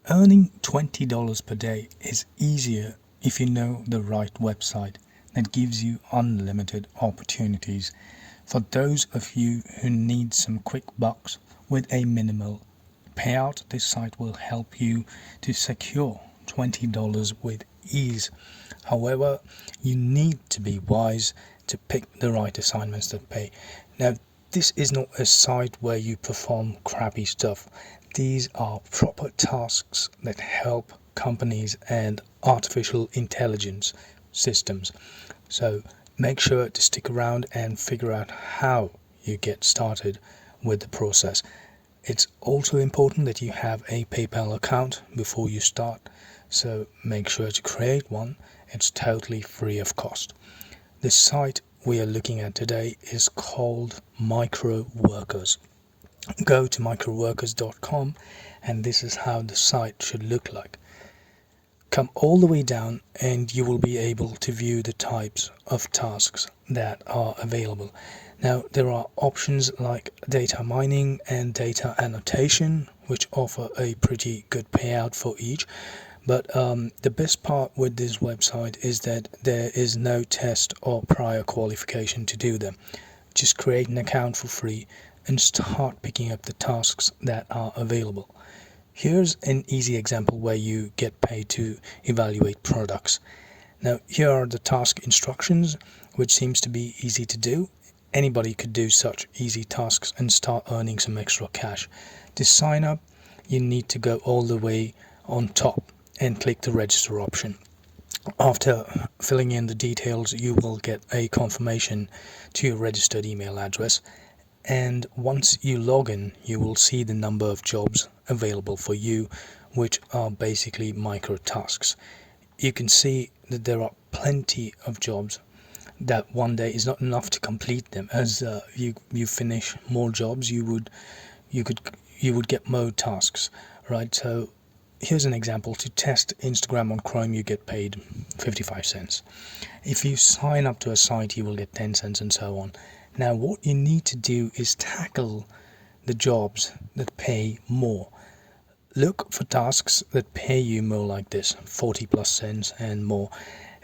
Earning $20 per day is easier if you know the right website that gives you unlimited opportunities. For those of you who need some quick bucks with a minimal payout, this site will help you to secure $20 with ease. However, you need to be wise to pick the right assignments that pay. Now, this is not a site where you perform crappy stuff. These are proper tasks that help companies and artificial intelligence systems. So make sure to stick around and figure out how you get started with the process. It's also important that you have a PayPal account before you start, so make sure to create one. It's totally free of cost. The site we are looking at today is called Micro Workers. Go to microworkers.com and this is how the site should look like. Come all the way down and you will be able to view the types of tasks that are available. Now there are options like data mining and data annotation, which offer a pretty good payout for each. But the best part with this website is that there is no test or prior qualification to do them. Just create an account for free and start picking up the tasks that are available. Here's an easy example where you get paid to evaluate products. Now here are the task instructions, which seems to be easy to do. Anybody could do such easy tasks and start earning some extra cash. To sign up, you need to go all the way on top and click the register option. After filling in the details, you will get a confirmation to your registered email address, and once you log in, you will see the number of jobs available for you, which are basically micro tasks. You can see that there are plenty of jobs that one day is not enough to complete them. As you finish more jobs, you would get more tasks, right? So here's an example. To test Instagram on Chrome, you get paid 55 cents. If you sign up to a site, you will get 10 cents and so on. Now what you need to do is tackle the jobs that pay more. Look for tasks that pay you more, like this, 40 plus cents and more.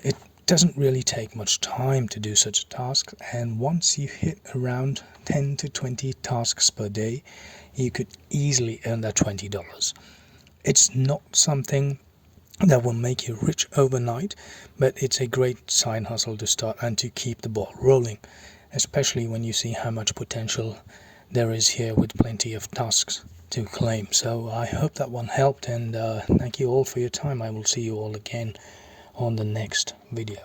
It doesn't really take much time to do such a task, and once you hit around 10 to 20 tasks per day, you could easily earn that $20. It's not something that will make you rich overnight, but it's a great side hustle to start and to keep the ball rolling, especially when you see how much potential there is here with plenty of tasks to claim. So I hope that one helped, and thank you all for your time. I will see you all again on the next video.